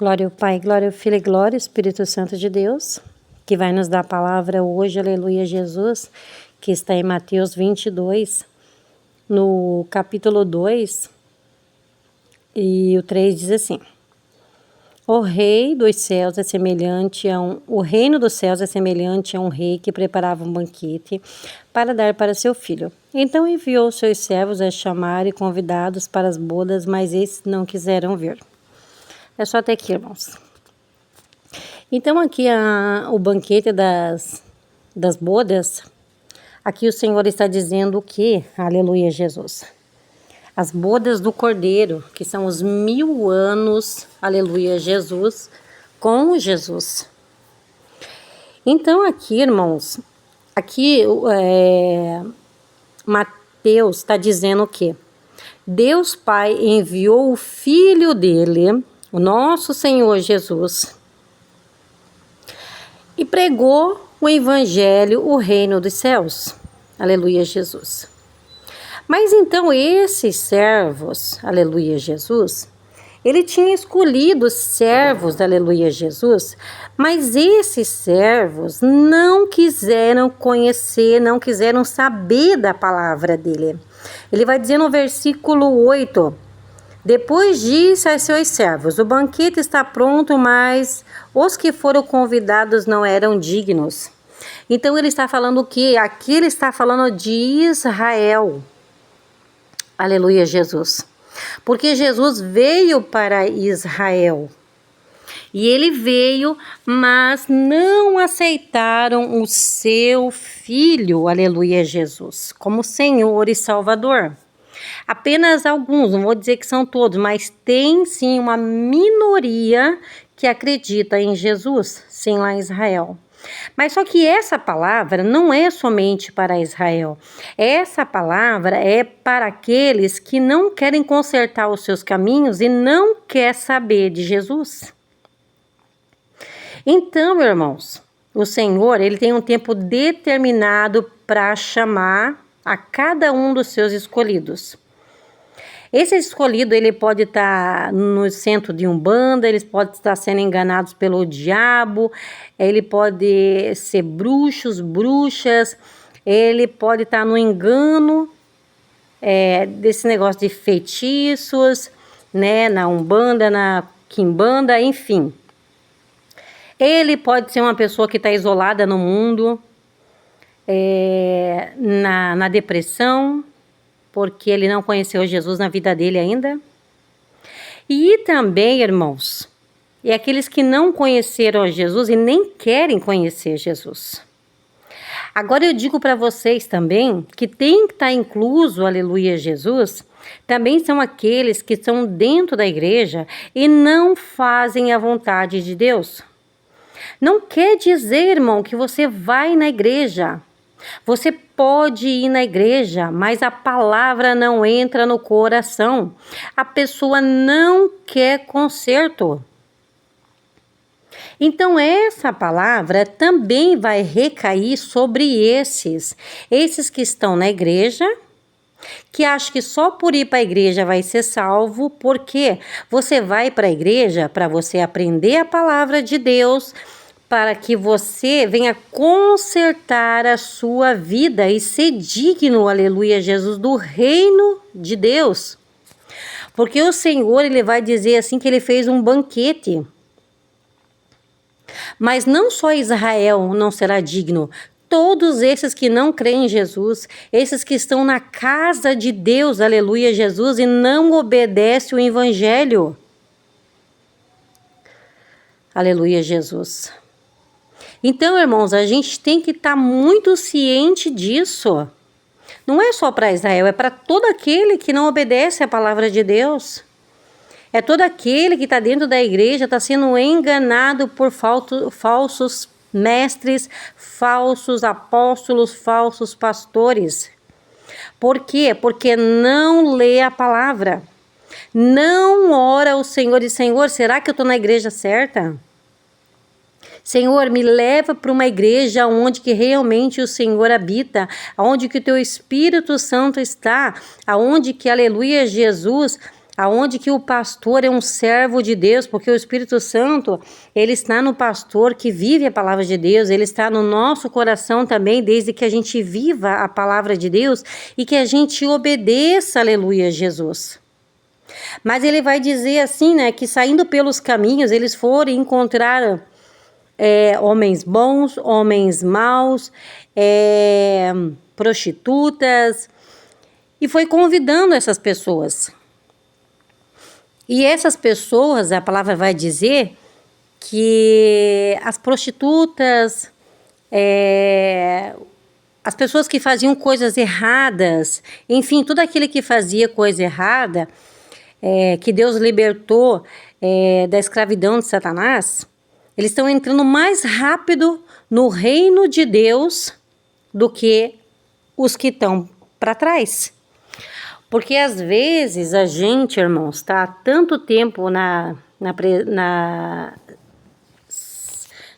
Glória ao Pai, glória ao Filho e glória ao Espírito Santo de Deus, que vai nos dar a palavra hoje, aleluia, Jesus, que está em Mateus 22, no capítulo 2, e o 3 diz assim: O reino dos céus é semelhante a um rei que preparava um banquete para dar para seu filho. Então enviou seus servos a chamar e convidados para as bodas, mas esses não quiseram vir. É só até aqui, irmãos. Então aqui o banquete das bodas, aqui o Senhor está dizendo que, aleluia, Jesus, as bodas do Cordeiro, que são os 1000 anos, aleluia, Jesus, com Jesus. Então aqui, irmãos, aqui Mateus está dizendo que Deus Pai enviou o Filho dele, o nosso Senhor Jesus, e pregou o Evangelho, o reino dos céus. Aleluia, Jesus. Mas então esses servos, aleluia, Jesus, ele tinha escolhido servos, aleluia, Jesus, mas esses servos não quiseram conhecer, não quiseram saber da palavra dele. Ele vai dizer no versículo 8: Depois disse a seus servos: O banquete está pronto, mas os que foram convidados não eram dignos. Então ele está falando o quê? Aqui ele está falando de Israel. Aleluia, Jesus. Porque Jesus veio para Israel. E ele veio, mas não aceitaram o seu filho, aleluia, Jesus, como Senhor e Salvador. Apenas alguns, não vou dizer que são todos, mas tem sim uma minoria que acredita em Jesus, sim, lá em Israel. Mas só que essa palavra não é somente para Israel. Essa palavra é para aqueles que não querem consertar os seus caminhos e não quer saber de Jesus. Então, irmãos, o Senhor, ele tem um tempo determinado para chamar a cada um dos seus escolhidos. Esse escolhido, ele pode estar no centro de umbanda, eles podem estar sendo enganados pelo diabo, ele pode ser bruxos, bruxas, ele pode estar no engano desse negócio de feitiços, né, na umbanda, na quimbanda, enfim. Ele pode ser uma pessoa que está isolada no mundo, na depressão, porque ele não conheceu Jesus na vida dele ainda. E também, irmãos, aqueles que não conheceram Jesus e nem querem conhecer Jesus. Agora eu digo para vocês também que tem que estar incluso, aleluia, Jesus, também são aqueles que estão dentro da igreja e não fazem a vontade de Deus. Não quer dizer, irmão, que você vai na igreja. Você pode ir na igreja, mas a palavra não entra no coração. A pessoa não quer conserto. Então essa palavra também vai recair sobre esses que estão na igreja, que acham que só por ir para a igreja vai ser salvo, porque você vai para a igreja para você aprender a palavra de Deus, para que você venha consertar a sua vida e ser digno, aleluia, Jesus, do reino de Deus. Porque o Senhor, ele vai dizer assim que ele fez um banquete. Mas não só Israel não será digno, todos esses que não creem em Jesus, esses que estão na casa de Deus, aleluia, Jesus, e não obedecem o evangelho. Aleluia, Jesus. Então, irmãos, a gente tem que estar muito ciente disso. Não é só para Israel, é para todo aquele que não obedece à palavra de Deus. É todo aquele que está dentro da igreja, está sendo enganado por falsos mestres, falsos apóstolos, falsos pastores. Por quê? Porque não lê a palavra. Não ora ao Senhor e Senhor, será que eu estou na igreja certa? Senhor, me leva para uma igreja onde que realmente o Senhor habita, onde que o teu Espírito Santo está, aonde que, aleluia, Jesus, aonde que o pastor é um servo de Deus, porque o Espírito Santo, ele está no pastor que vive a palavra de Deus, ele está no nosso coração também, desde que a gente viva a palavra de Deus e que a gente obedeça, aleluia, Jesus. Mas ele vai dizer assim, né, que saindo pelos caminhos, eles foram encontrar homens bons, homens maus, prostitutas, e foi convidando essas pessoas. E essas pessoas, a palavra vai dizer que as prostitutas, as pessoas que faziam coisas erradas, enfim, tudo aquele que fazia coisa errada, que Deus libertou da escravidão de Satanás, eles estão entrando mais rápido no reino de Deus do que os que estão para trás. Porque às vezes a gente, irmãos, está há tanto tempo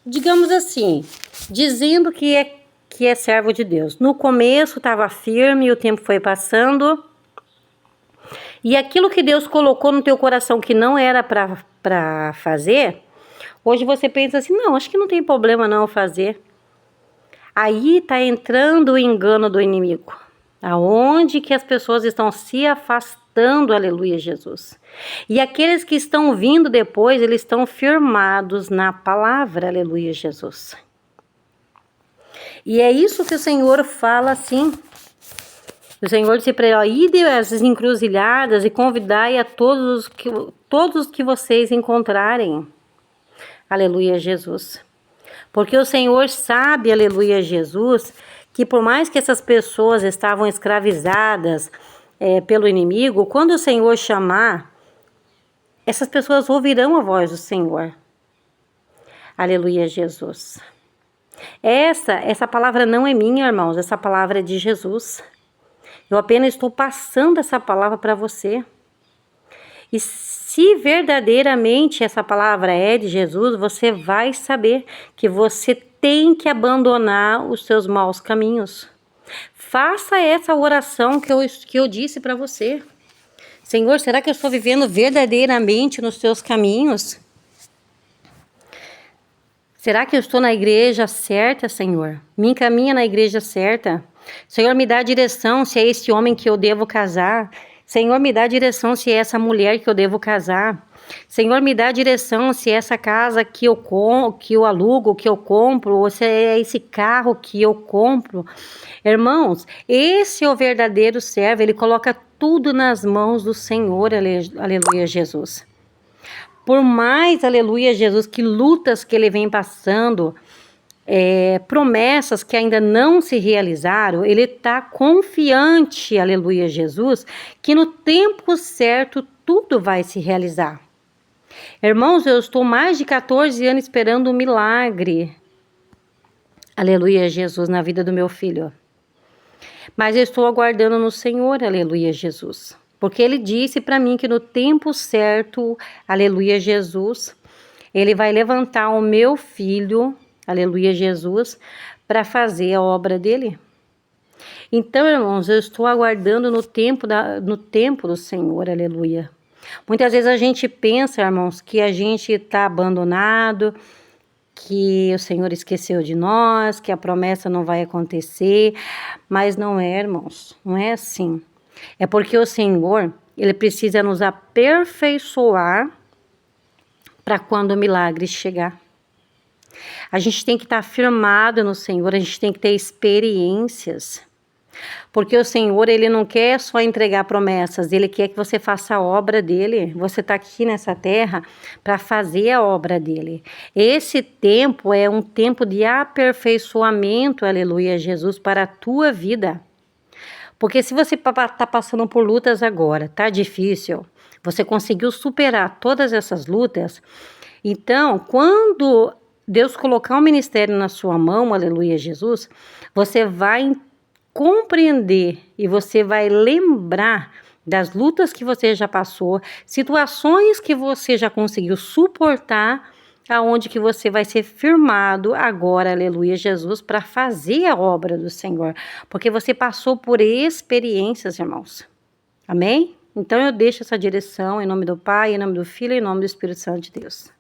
digamos assim, dizendo que é servo de Deus. No começo estava firme, o tempo foi passando, e aquilo que Deus colocou no teu coração que não era para fazer, hoje você pensa assim, não, acho que não tem problema não fazer. Aí está entrando o engano do inimigo. Aonde que as pessoas estão se afastando, aleluia, Jesus. E aqueles que estão vindo depois, eles estão firmados na palavra, aleluia, Jesus. E é isso que o Senhor fala assim. O Senhor disse para ele, ide às encruzilhadas e convidai a todos que vocês encontrarem. Aleluia, Jesus. Porque o Senhor sabe, aleluia, Jesus, que por mais que essas pessoas estavam escravizadas pelo inimigo, quando o Senhor chamar, essas pessoas ouvirão a voz do Senhor. Aleluia, Jesus. Essa palavra não é minha, irmãos, essa palavra é de Jesus. Eu apenas estou passando essa palavra para você. E se verdadeiramente essa palavra é de Jesus, você vai saber que você tem que abandonar os seus maus caminhos. Faça essa oração que eu disse para você. Senhor, será que eu estou vivendo verdadeiramente nos teus caminhos? Será que eu estou na igreja certa, Senhor? Me encaminha na igreja certa. Senhor, me dá a direção se é esse homem que eu devo casar. Senhor, me dá a direção se é essa mulher que eu devo casar. Senhor, me dá a direção se é essa casa que eu alugo, que eu compro, ou se é esse carro que eu compro. Irmãos, esse é o verdadeiro servo, ele coloca tudo nas mãos do Senhor, aleluia, Jesus. Por mais, aleluia, Jesus, que lutas que ele vem passando, promessas que ainda não se realizaram, ele está confiante, aleluia, Jesus, que no tempo certo tudo vai se realizar. Irmãos, eu estou mais de 14 anos esperando um milagre, aleluia, Jesus, na vida do meu filho. Mas eu estou aguardando no Senhor, aleluia, Jesus. Porque ele disse para mim que no tempo certo, aleluia, Jesus, ele vai levantar o meu filho, aleluia, Jesus, para fazer a obra dele. Então, irmãos, eu estou aguardando no tempo do Senhor, aleluia. Muitas vezes a gente pensa, irmãos, que a gente está abandonado, que o Senhor esqueceu de nós, que a promessa não vai acontecer, mas não é, irmãos, não é assim. É porque o Senhor, ele precisa nos aperfeiçoar para quando o milagre chegar. A gente tem que estar firmado no Senhor, a gente tem que ter experiências. Porque o Senhor, ele não quer só entregar promessas, ele quer que você faça a obra dele. Você está aqui nessa terra para fazer a obra dele. Esse tempo é um tempo de aperfeiçoamento, aleluia, Jesus, para a tua vida. Porque se você está passando por lutas agora, tá difícil, você conseguiu superar todas essas lutas, então, quando Deus colocar um ministério na sua mão, aleluia, Jesus, você vai compreender e você vai lembrar das lutas que você já passou, situações que você já conseguiu suportar, aonde que você vai ser firmado agora, aleluia, Jesus, para fazer a obra do Senhor, porque você passou por experiências, irmãos. Amém? Então eu deixo essa direção em nome do Pai, em nome do Filho e em nome do Espírito Santo de Deus.